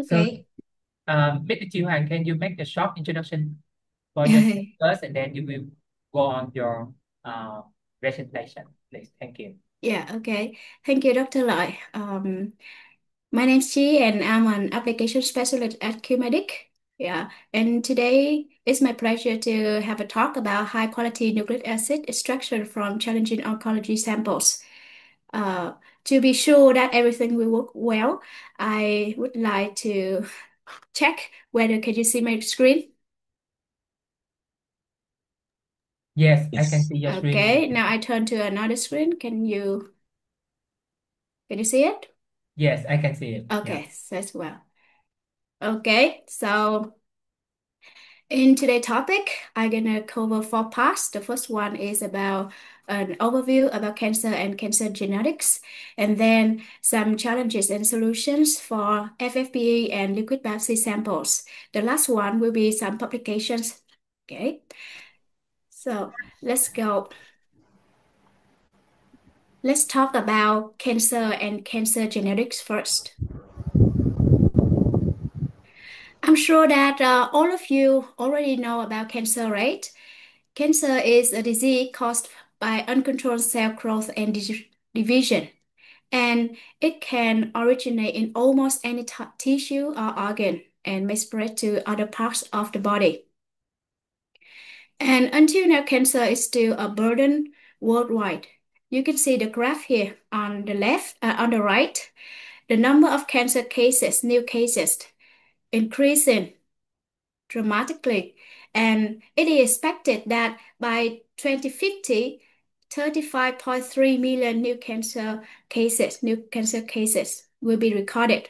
So, Okay. Mr. Chiu Han, can you make a short introduction for yourself first, and then you will go on your uh, presentation, please? Thank you. Yeah, okay. Thank you, Dr. Lai. My name's Chi and I'm an application specialist at QIAGEN. Yeah, and today it's my pleasure to have a talk about high quality nucleic acid extraction from challenging oncology samples. Uh, to be sure that everything will work well, I would like to check whether can you see my screen? Yes, I can Yes. see your screen. Okay, now I turn to another screen. Can you see it? Yes, I can see it. Yeah. Okay, that's well. Okay, so in today's topic, I'm gonna cover four parts. The first one is about an overview about cancer and cancer genetics, and then some challenges and solutions for FFPE and liquid biopsy samples. The last one will be some publications. Okay, so let's go. Let's talk about cancer and cancer genetics first. I'm sure that all of you already know about cancer, right? Cancer is a disease caused by uncontrolled cell growth and division, and it can originate in almost any tissue or organ and may spread to other parts of the body. And until now, cancer is still a burden worldwide. You can see the graph here on the left, on the right, the number of cancer cases, new cases, increasing dramatically, and it is expected that by 2050, 35.3 million new cancer cases will be recorded.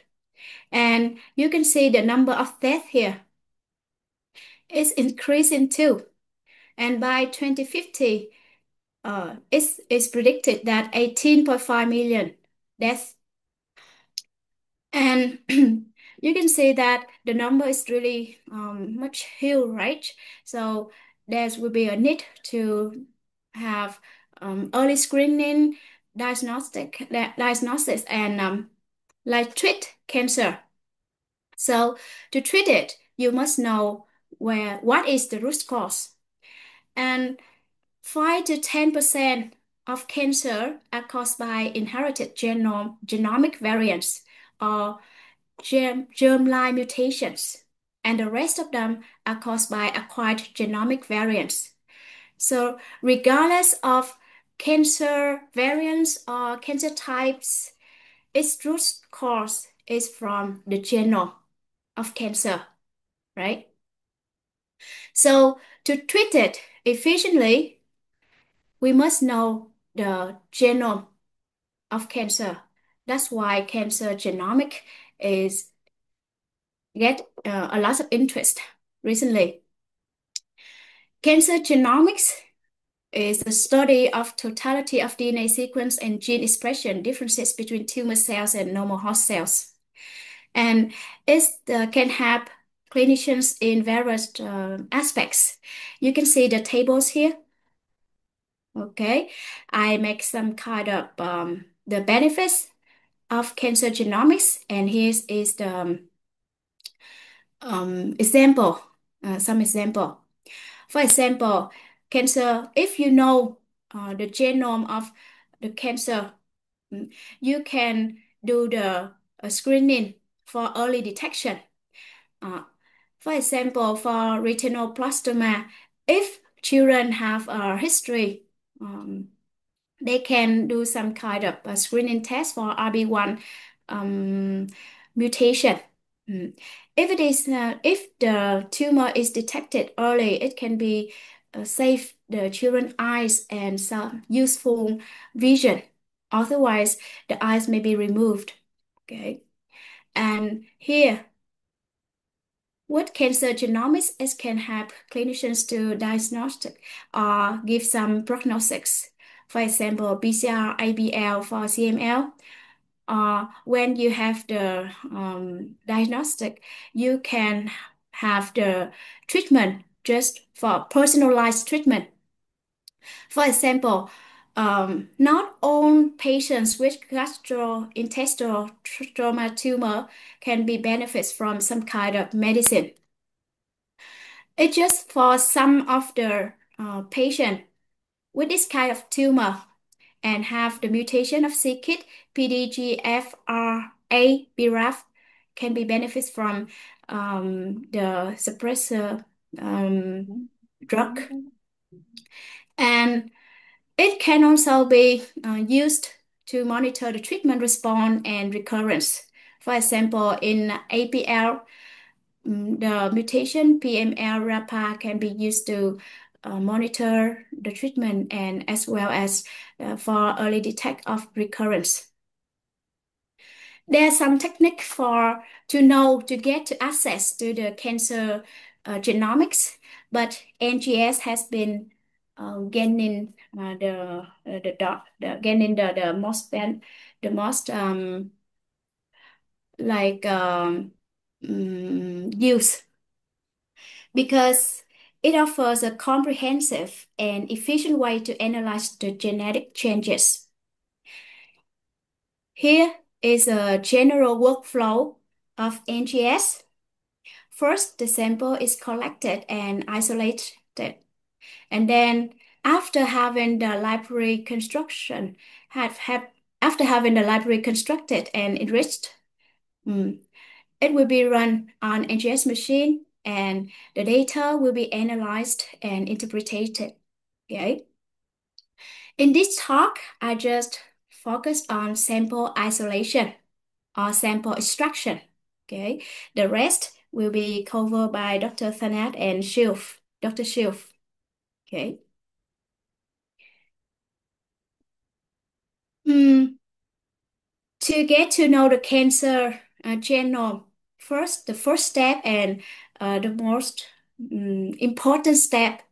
And you can see the number of deaths here is increasing too. And by 2050, it's predicted that 18.5 million deaths. And you can see that the number is really much huge, right? So there will be a need to have early screening, diagnostics, and like treat cancer. So to treat it, you must know what is the root cause. And 5 to 10% of cancer are caused by inherited genomic variants or germline mutations, and the rest of them are caused by acquired genomic variants. So, regardless of cancer variants or cancer types, its root cause is from the genome of cancer, right? So, to treat it efficiently, we must know the genome of cancer. That's why cancer genomic is get a lot of interest recently. Cancer genomics is the study of totality of DNA sequence and gene expression differences between tumor cells and normal host cells. And it can help clinicians in various aspects. You can see the tables here. Okay, I make some kind of the benefits of cancer genomics, and here is the example, some example. For example, cancer, if you know the genome of the cancer, you can do the screening for early detection. Uh, for example, for retinoblastoma, if children have a history, um, they can do some kind of a screening test for RB1 um, mutation. Mm. If the tumor is detected early, it can be save the children's eyes and some useful vision. Otherwise, the eyes may be removed. Okay, and here with cancer genomics, it can help clinicians to diagnostic or give some prognostics. For example, BCR, ABL for CML. When you have the diagnostic, you can have the treatment just for personalized treatment. For example, Not all patients with gastrointestinal trauma tumor can be benefits from some kind of medicine. It's just for some of the patient with this kind of tumor and have the mutation of c-KIT, PDGFRA, BRAF can be benefits from the suppressor drug. And it can also be used to monitor the treatment response and recurrence. For example, in APL, the mutation PML-RAPA can be used to monitor the treatment and as well as for early detect of recurrence. There's some technique for to get to access to the cancer genomics, but NGS has been gaining gaining the most the most like use because it offers a comprehensive and efficient way to analyze the genetic changes. Here is a general workflow of NGS. First, the sample is collected and isolated, and then after having the library construction, after having the library constructed and enriched, mm, it will be run on NGS machine, and the data will be analyzed and interpreted. Okay. In this talk, I just focus on sample isolation or sample extraction. Okay. The rest will be covered by Dr. Thanat and Dr. Shilf. Okay. Mm, to get to know the cancer genome, the first step and the most important step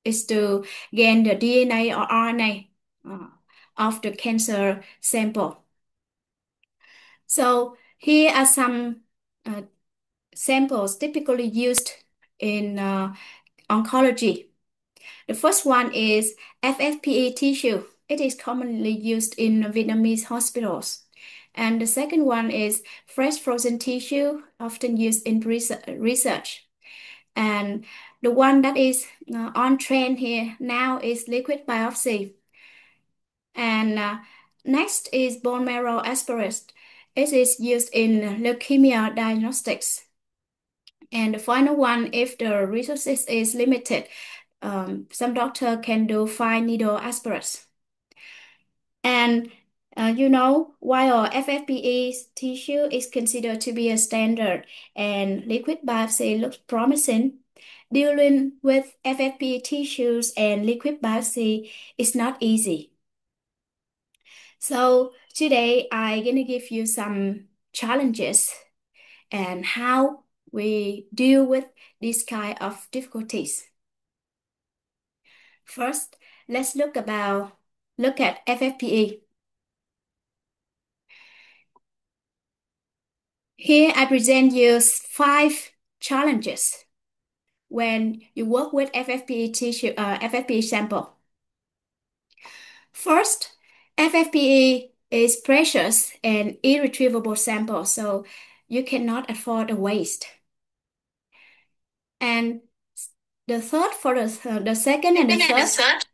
is to gain the DNA or RNA uh, of the cancer sample. So here are some uh, samples typically used in oncology. The first one is FFPE tissue. It is commonly used in Vietnamese hospitals. And the second one is fresh frozen tissue, often used in research. And the one that is on trend here now is liquid biopsy. And next is bone marrow aspirate. It is used in leukemia diagnostics. And the final one, if the resources is limited, some doctor can do fine needle aspirates. And while FFPE tissue is considered to be a standard and liquid biopsy looks promising, dealing with FFPE tissues and liquid biopsy is not easy. So today I'm gonna give you some challenges and how we deal with this kind of difficulties. First, let's look at FFPE. Here I present you 5 challenges when you work with FFPE tissue, FFPE sample. First, FFPE is precious and irretrievable sample, so you cannot afford a waste. And the second and the third,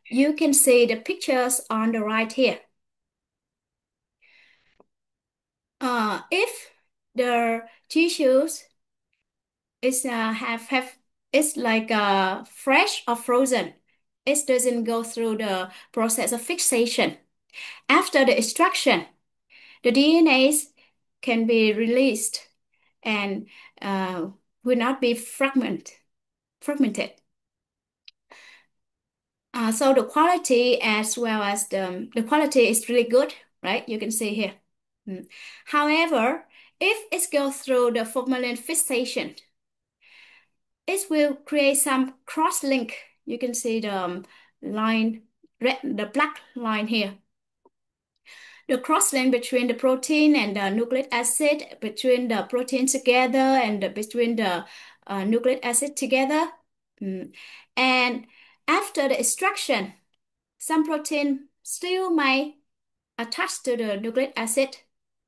you can see the pictures on the right here. If the tissues is have it's like fresh or frozen, it doesn't go through the process of fixation. After the extraction, the DNAs can be released and will not be fragmented. So the quality as well as the quality is really good, right? You can see here. However, if it goes through the formalin fixation, it will create some cross-link. You can see the the black line here. The cross-link between the protein and the nucleic acid, between the protein together and between the nucleic acid together. And After the extraction, some protein still may attach to the nucleic acid.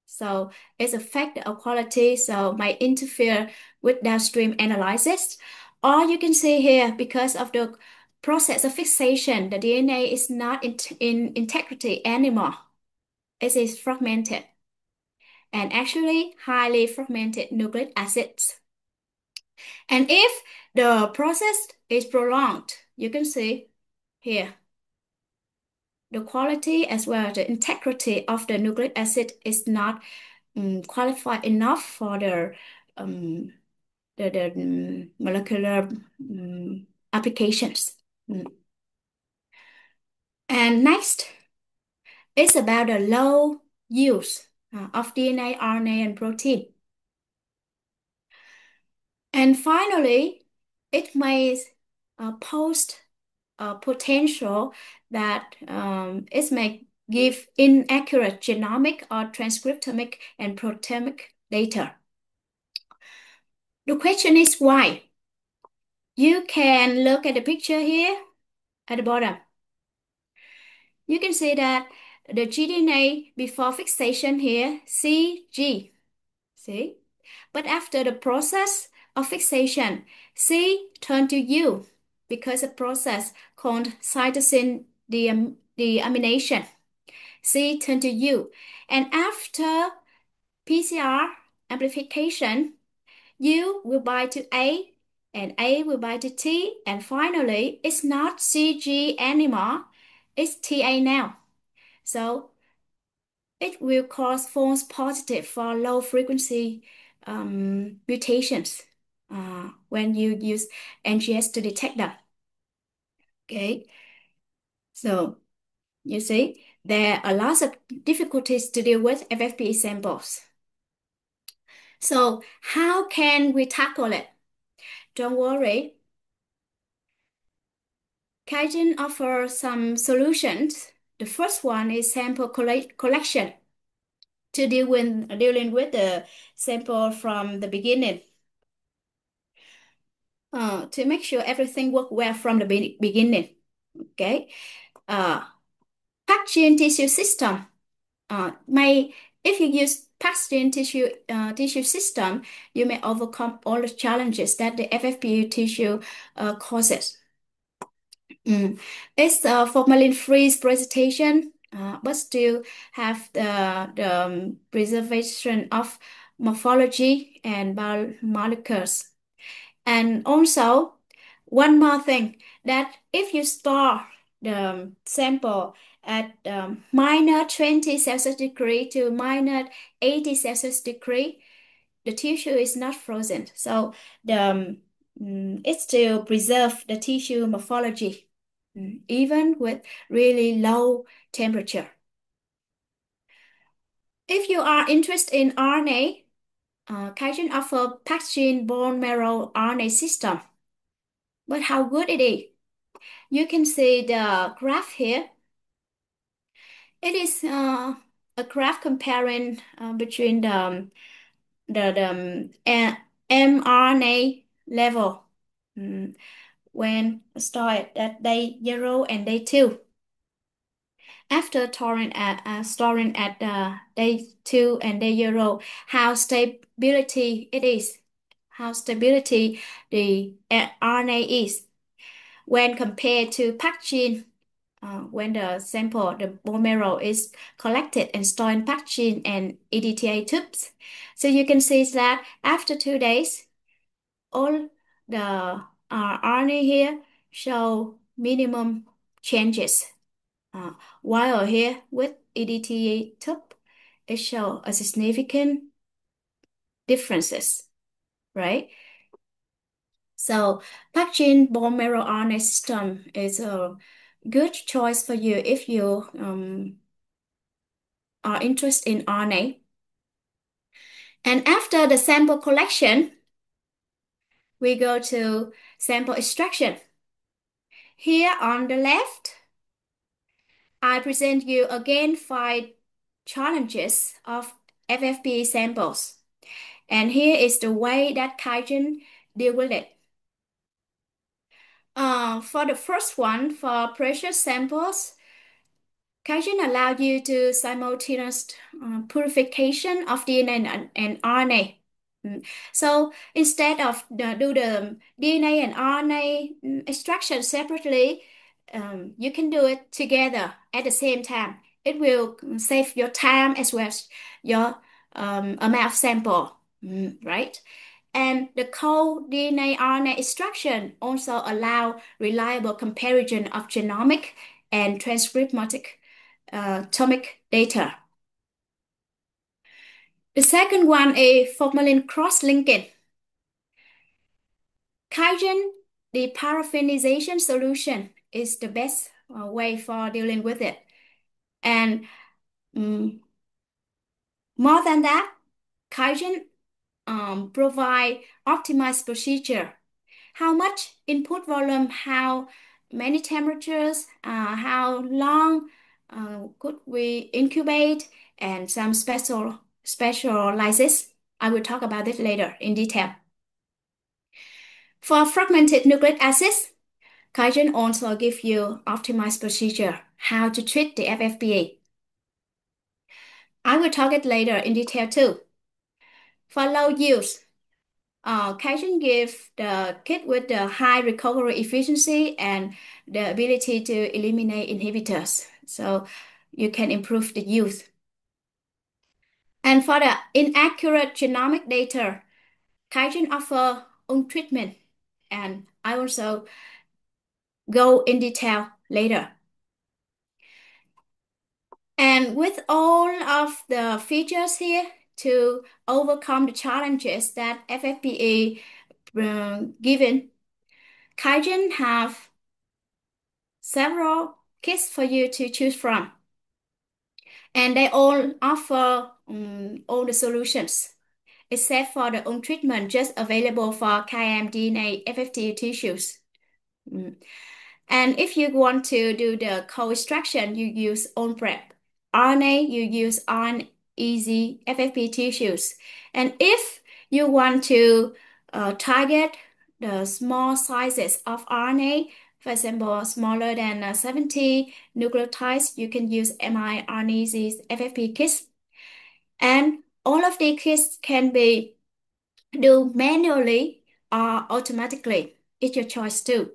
So it's a factor of quality, so might interfere with downstream analysis. Or you can see here, because of the process of fixation, the DNA is not in integrity anymore. It is fragmented and actually highly fragmented nucleic acids. And if the process is prolonged, you can see here, the quality as well as the integrity of the nucleic acid is not qualified enough for um, the molecular applications. Mm. And next is about the low use of DNA, RNA, and protein. And finally, it may pose a potential that it may give inaccurate genomic or transcriptomic and proteomic data. The question is why? You can look at the picture here at the bottom. You can see that the gDNA before fixation here, CG, see? But after the process of fixation, C turned to U because a process called cytosine deamination. C turned to U. And after PCR amplification, U will bind to A and A will bind to T. And finally, it's not CG anymore, it's TA now. So it will cause false positive for low frequency mutations when you use NGS to detect them. Okay, so you see, there are lots of difficulties to deal with FFPE samples. So how can we tackle it? Don't worry. QIAGEN offers some solutions. The first one is sample collection to dealing with the sample from the beginning. To make sure everything work well from the beginning. Okay. Packaging tissue system. If you use packaging tissue system, you may overcome all the challenges that the FFPE tissue causes. It's a formalin-free presentation, but still have the preservation of morphology and biomolecules. And also, one more thing, that if you store the sample at -20 Celsius degree to -80 Celsius degree, the tissue is not frozen. So it still preserve the tissue morphology, even with really low temperature. If you are interested in RNA, QIAGEN offer packaging bone marrow RNA system. But how good it is? You can see the graph here. It is a graph comparing between the mRNA level when stored at day 0 and day 2. After storing at day 2 and day 0, how stability it is, how stability the RNA is when compared to packaging. When the sample, the bone marrow is collected and stored in packaging and EDTA tubes. So you can see that after 2 days, all the RNA here show minimum changes. While here with EDTA tube, it show a significant differences, right? So packaging bone marrow RNA system is a good choice for you if you are interested in RNA. And after the sample collection, we go to sample extraction. Here on the left, I present you again 5 challenges of FFPE samples. And here is the way that QIAGEN deal with it. For the first one, for precious samples, QIAGEN allow you to simultaneous purification of DNA and RNA. So instead of do the DNA and RNA extraction separately, you can do it together at the same time. It will save your time as well as your amount of sample, right? And the cold DNA RNA extraction also allow reliable comparison of genomic and transcriptomic data. The second one is formalin cross-linking. QIAGEN, the paraffinization solution, is the best way for dealing with it. And more than that, QIAGEN provide optimized procedure. How much input volume, how many temperatures, how long could we incubate, and some specializes. I will talk about it later in detail. For fragmented nucleic acids, QIAGEN also give you optimized procedure, how to treat the FFPE. I will talk it later in detail too. For low use, QIAGEN give the kit with the high recovery efficiency and the ability to eliminate inhibitors, so you can improve the use. And for the inaccurate genomic data, QIAGEN offer own treatment, and I also go in detail later. And with all of the features here to overcome the challenges that FFPE given, QIAGEN have several kits for you to choose from, and they all offer all the solutions except for the own treatment just available for KM DNA FFT tissues. Mm. And if you want to do the co-extraction, you use own prep. RNA, you use easy FFP tissues. And if you want to target the small sizes of RNA, for example, smaller than 70 nucleotides, you can use mRNA FFP kits. And all of the kits can be do manually or automatically. It's your choice too.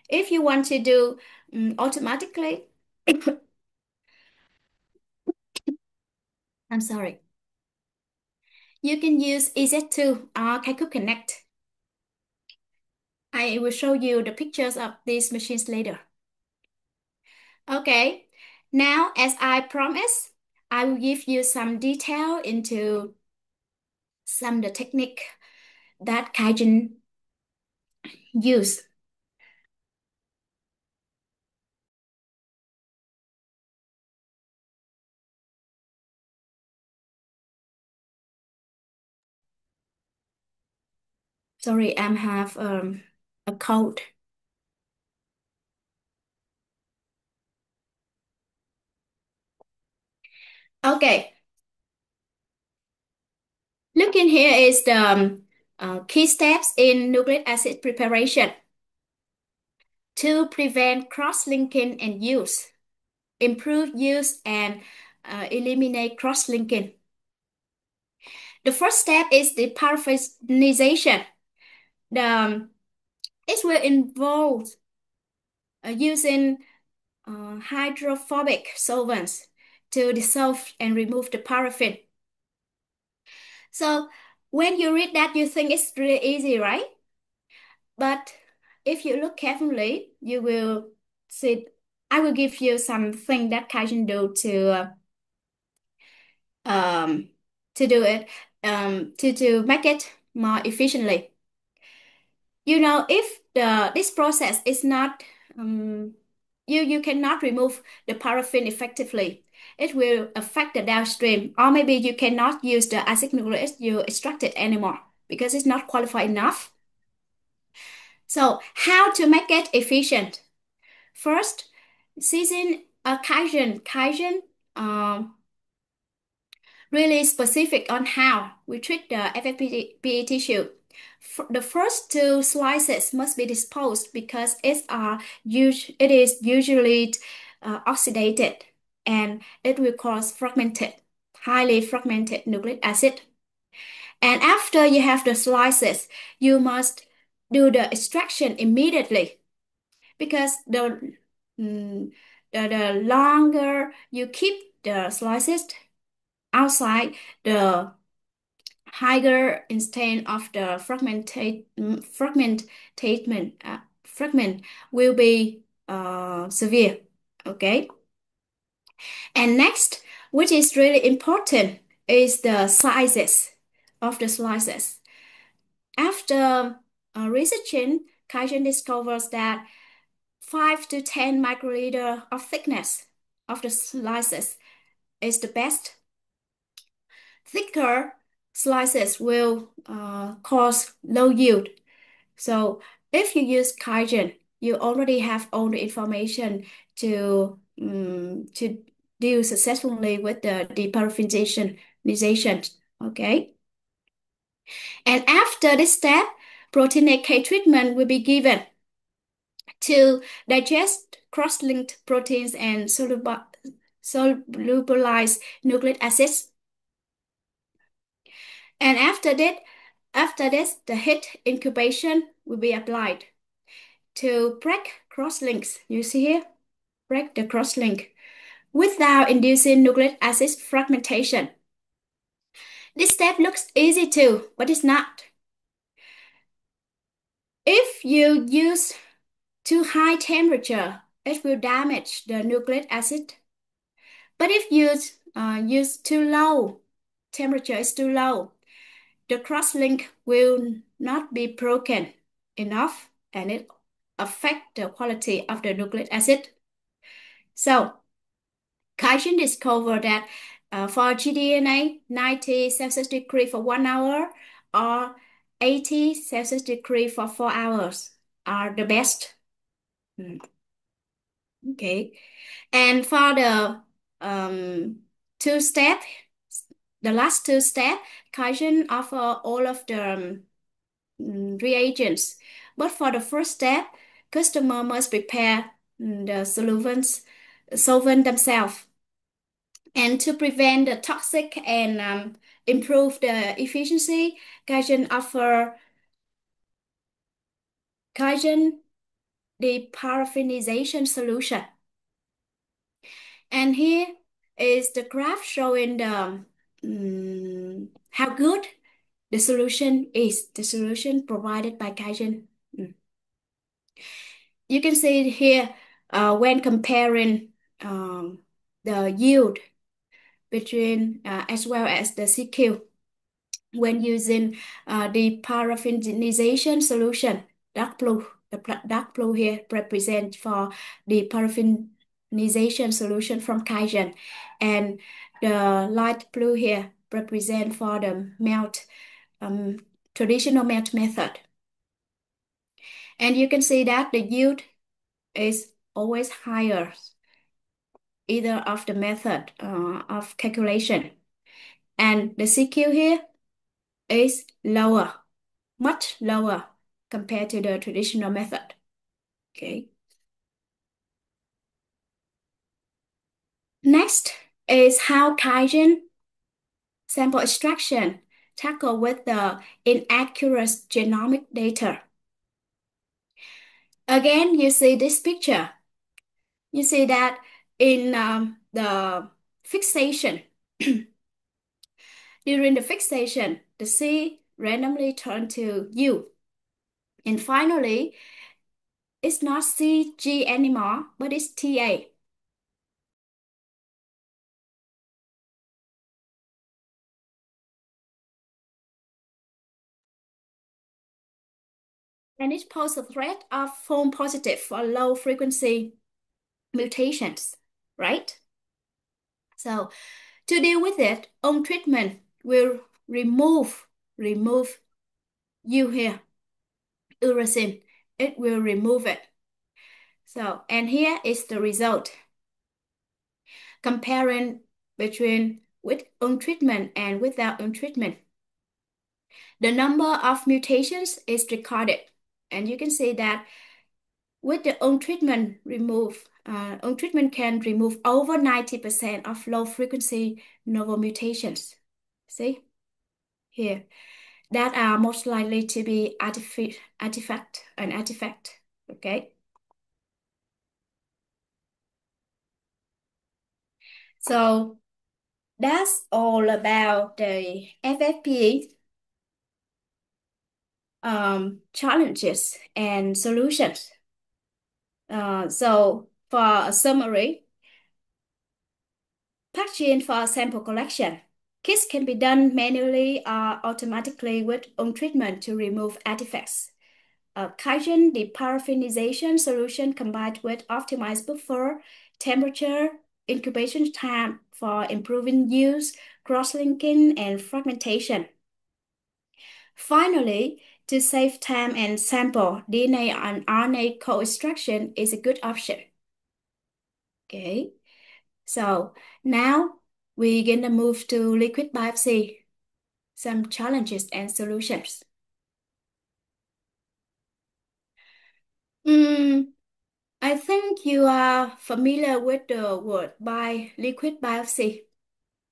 If you want to do automatically, I'm sorry, you can use EZ2 or Kaiku Connect. I will show you the pictures of these machines later. Okay, now as I promised, I will give you some detail into some of the technique that QIAGEN use. Sorry, I have a cold. Okay, looking here is the key steps in nucleic acid preparation to prevent cross-linking and use, improve use, and eliminate cross-linking. The first step is the paraffinization. It will involve using hydrophobic solvents to dissolve and remove the paraffin. So when you read that, you think it's really easy, right? But if you look carefully, you will see. I will give you something that can do um, to do it to make it more efficiently. You know, if this process is not you cannot remove the paraffin effectively. It will affect the downstream, or maybe you cannot use the acid nucleic you extracted anymore because it's not qualified enough. So, how to make it efficient? First, season a Kaizen really specific on how we treat the FFPE tissue. The first two slices must be disposed because it is usually oxidated and it will cause highly fragmented nucleic acid. And after you have the slices, you must do the extraction immediately because mm, the longer you keep the slices outside, the higher extent of the fragment will be severe. Okay. And next, which is really important, is the sizes of the slices. After researching, QIAGEN discovers that 5 to 10 microliter of thickness of the slices is the best. Thicker slices will cause low yield. So if you use QIAGEN, you already have all the information to deal successfully with the deparaffinationization. Okay. And after this step, protein AK treatment will be given to digest cross-linked proteins and solubilize nucleic acids. And after this, the heat incubation will be applied to break cross-links. You see here, break the cross-link without inducing nucleic acid fragmentation. This step looks easy too, but it's not. If you use too high temperature, it will damage the nucleic acid. But if you use too low, temperature is too low, the cross-link will not be broken enough and it affect the quality of the nucleic acid. So, QIAGEN discovered that for gDNA, 90 Celsius degree for 1 hour or 80 Celsius degree for 4 hours are the best. Mm, okay. And for the two step, the last two step, QIAGEN offer all of the reagents. But for the first step, customer must prepare the solvent themselves. And to prevent the toxic and improve the efficiency, QIAGEN the paraffinization solution. And here is the graph showing how good the solution is, the solution provided by QIAGEN. You can see here when comparing the yield between as well as the CQ when using the paraffinization solution. Dark blue, dark blue here represent for the paraffinization solution from QIAGEN, and the light blue here represent for the traditional melt method. And you can see that the yield is always higher either of the method of calculation. And the CQ here is lower, much lower compared to the traditional method. Okay. Next is how QIAGEN sample extraction tackle with the inaccurate genomic data. Again, you see this picture. You see that in the fixation, during the fixation, the C randomly turned to U. And finally, it's not CG anymore, but it's TA. And it poses a threat of false positive for low frequency mutations, right? So to deal with it, on treatment will remove you here, uracil. It will remove it. So, and here is the result. Comparing between with on treatment and without on treatment. The number of mutations is recorded. And you can see that with the own treatment own treatment can remove over 90% of low frequency novel mutations. See here, that are most likely to be artifact. Okay. So that's all about the FFPE challenges and solutions. So for a summary, packaging for sample collection. Kits can be done manually or automatically with own treatment to remove artifacts. QIAGEN deparaffinization solution combined with optimized buffer, temperature, incubation time for improving use, cross-linking, and fragmentation. Finally, to save time and sample, DNA and RNA co-extraction is a good option. Okay, so now we're gonna move to liquid biopsy, some challenges and solutions. Mm, I think you are familiar with the word by liquid biopsy.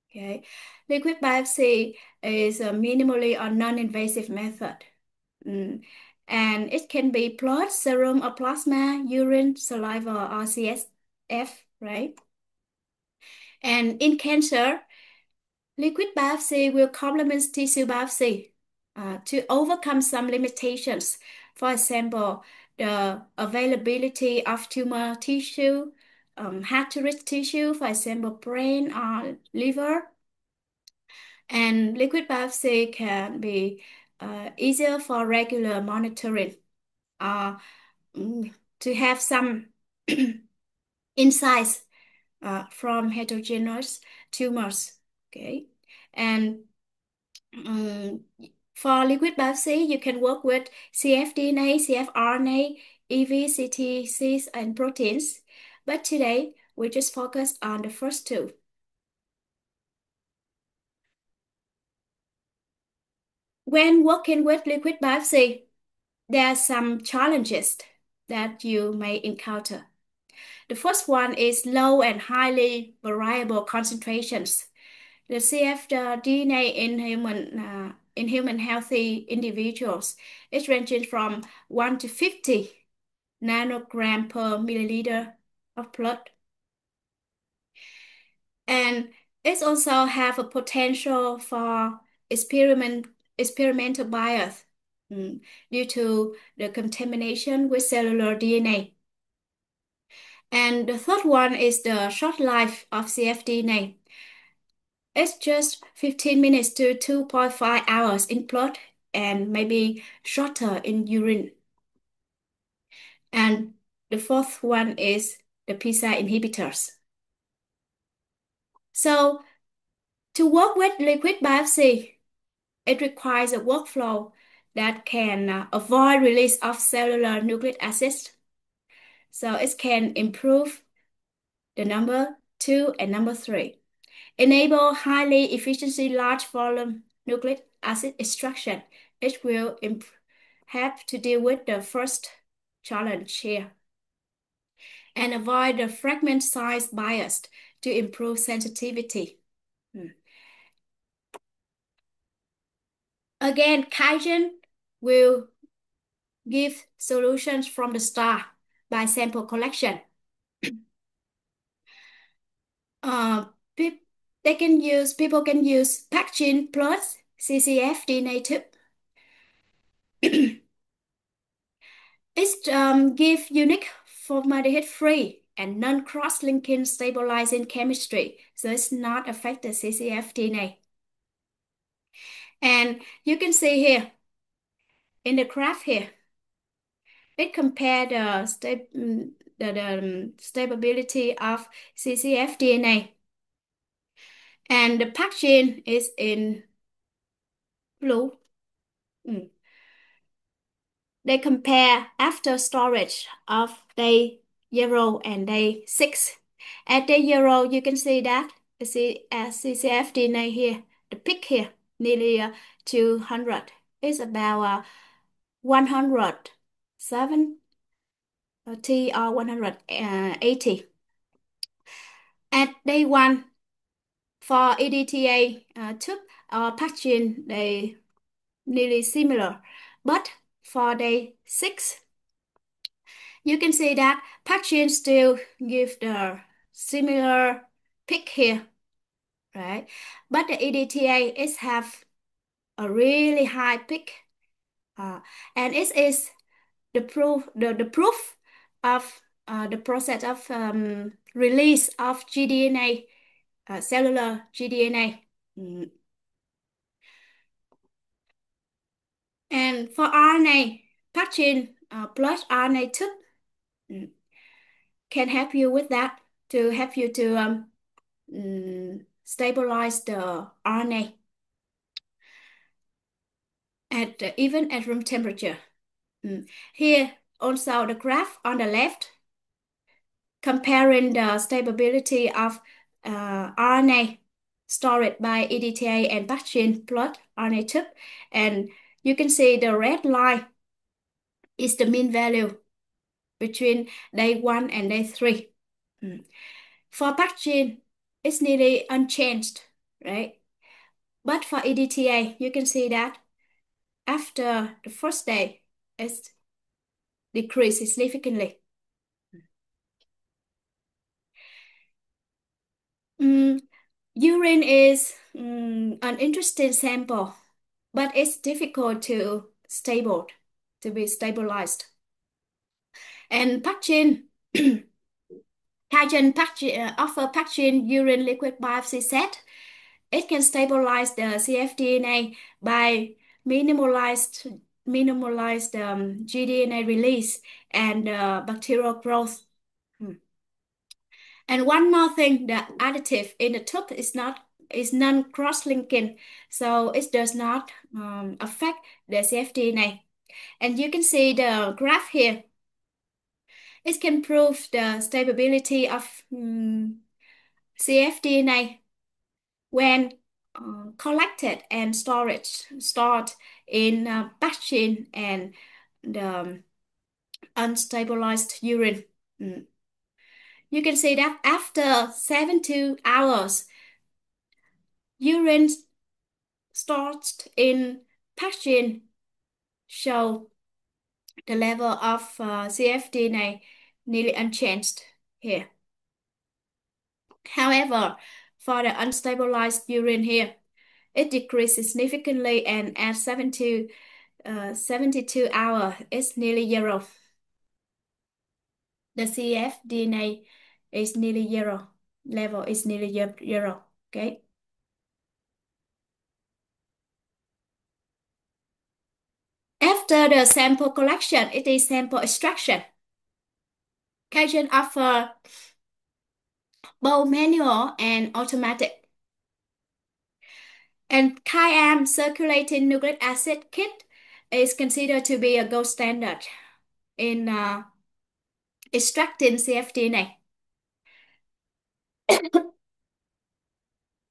Okay, liquid biopsy is a minimally or non-invasive method. Mm. And it can be blood, serum or plasma, urine, saliva or CSF, right? And in cancer, liquid biopsy will complement tissue biopsy to overcome some limitations. For example, the availability of tumor tissue, hard-to-reach tissue, for example, brain or liver. And liquid biopsy can be easier for regular monitoring uh, to have some insights from heterogeneous tumors. Okay, and um, for liquid biopsy, you can work with cfDNA, cfRNA, EV-CTCs, and proteins. But today, we just focus on the first two. When working with liquid biopsy, there are some challenges that you may encounter. The first one is low and highly variable concentrations. The CF DNA in human healthy individuals is ranging from 1 to 50 nanogram per milliliter of blood. And it also have a potential for experimental bias due to the contamination with cellular DNA. And the third one is the short life of cfDNA. It's just 15 minutes to 2.5 hours in blood and maybe shorter in urine. And the fourth one is the PISA inhibitors. So to work with liquid biopsy, it requires a workflow that can avoid release of cellular nucleic acids. So it can improve the number 2 and number 3. Enable highly efficiency large volume nucleic acid extraction. It will help to deal with the first challenge here and avoid the fragment size bias to improve sensitivity. Again, QIAGEN will give solutions from the start by sample collection. Uh, people can use packaging plus CCF tube. It gives unique formaldehyde-free and non-cross-linking stabilizing chemistry, so it's not affect the CCF DNA. And you can see here in the graph here, it compared the stability of CCF DNA, and the packaging is in blue. They compare after storage of day 0 and day 6. At day 0, you can see that the CCF DNA here, the peak here. nearly 200. It's about 107 T or 180. At day one, for EDTA tube or pathogen, they nearly similar. But for day 6, you can see that pathogen still give the similar peak here, right? But the EDTA is have a really high peak, uh, and it is the proof of the process of release of gDNA, cellular gDNA. Mm. And for RNA, patching plus RNA tube mm, can help you with that to help you to stabilize the RNA at even at room temperature. Here also the graph on the left comparing the stability of RNA stored by EDTA and pathogen plot RNA tube, and you can see the red line is the mean value between day 1 and day 3. For pathogen, it's nearly unchanged, right? But for EDTA, you can see that after the first day, it's decreased significantly. Mm, Urine is an interesting sample, but it's difficult to be stabilized. And pathogen, offer pathogen urine liquid biopsy set. It can stabilize the cfDNA by minimalized minimalized gDNA release and bacterial growth. Hmm. And one more thing, the additive in the tube is non-cross-linking, so it does not affect the cfDNA. And you can see the graph here. It can prove the stability of cfDNA when collected and stored in batching and the unstabilized urine. Mm. You can see that after 72 hours, urine stored in pathogen show the level of cfDNA nearly unchanged here. However, for the unstabilized urine here, it decreased significantly, and at 72 hours, it's nearly zero. The cfDNA is nearly zero. Level is nearly zero. Okay. After the sample collection, it is sample extraction. QIAGEN offer both manual and automatic. And QIAM circulating nucleic acid kit is considered to be a gold standard in extracting cfDNA.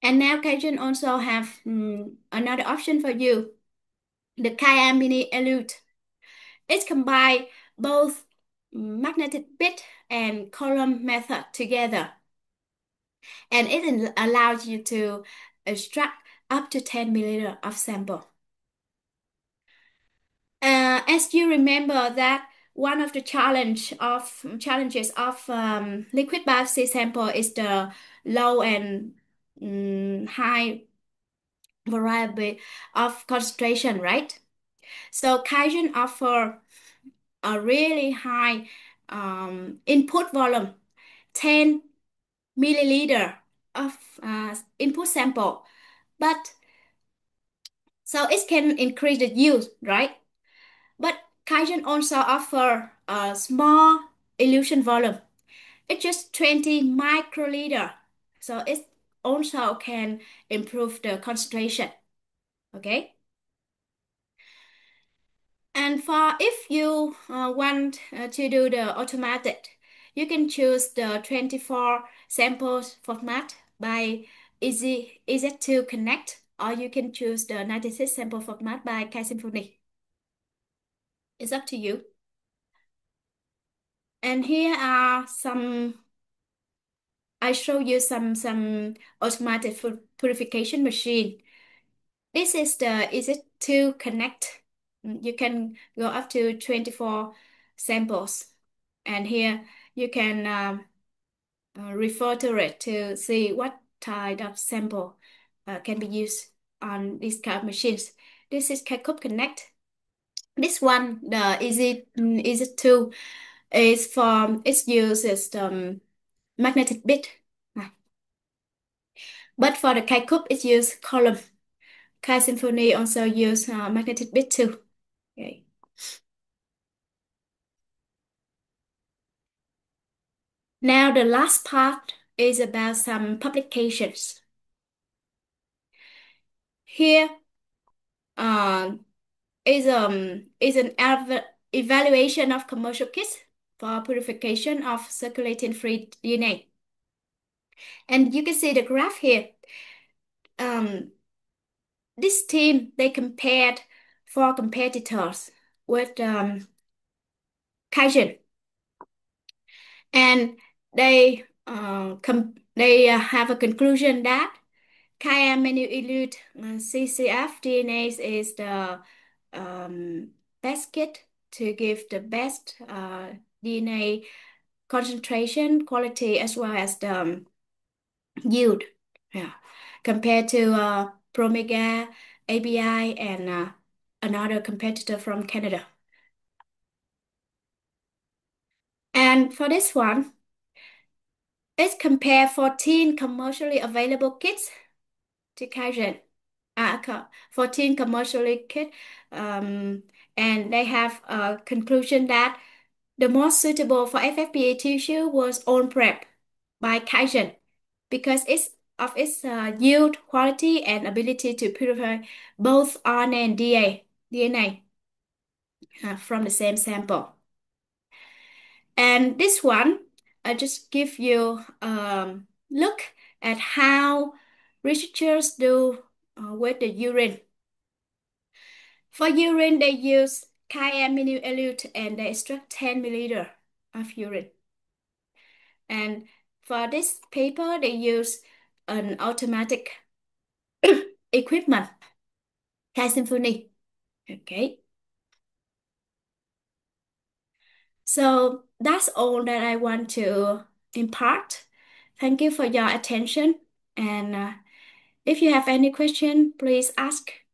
And now QIAGEN also have another option for you, the QIAM Mini Elute. It combines both magnetic bit and column method together, and it allows you to extract up to 10 milliliter of sample. As you remember that one of the challenges of liquid biopsy sample is the low and high variability of concentration, right? So QIAGEN offer a really high input volume, 10 milliliter of input sample, but so it can increase the yield, right? But QIAGEN also offer a small elution volume. It's just 20 microliter, so it also can improve the concentration. Okay. And for if you want to do the automatic, you can choose the 24 samples format by easy to connect. or you can choose the 96 sample format by QIAGEN. It's up to you. And here are I show you some automatic purification machine. This is the easy to connect. You can go up to 24 samples. And here you can refer to it to see what type of sample can be used on these kind of machines. This is Kakub Connect. This one, the Easy 2, it uses magnetic bit. But for the Kakub, it uses column. Kai Symphony also use magnetic bit too. Okay. Now the last part is about some publications. Here uh, is an evaluation of commercial kits for purification of circulating free DNA. And you can see the graph here. This team, they compared four competitors with QIAGEN, and they have a conclusion that QIA elute CCF DNA is the best kit to give the best DNA concentration, quality, as well as the yield. Yeah, compared to Promega, ABI, and another competitor from Canada. And for this one, let's compare 14 commercially available kits to QIAGEN. 14 commercially kit, and they have a conclusion that the most suitable for FFPE tissue was on prep by QIAGEN because its yield, quality, and ability to purify both RNA and DNA from the same sample. And this one, I just give you look at how researchers do with the urine. For urine, they use QIAmino elute and they extract 10 milliliter of urine. And for this paper, they use an automatic equipment, QIAsymphony. Okay. So that's all that I want to impart. Thank you for your attention. And if you have any question, please ask.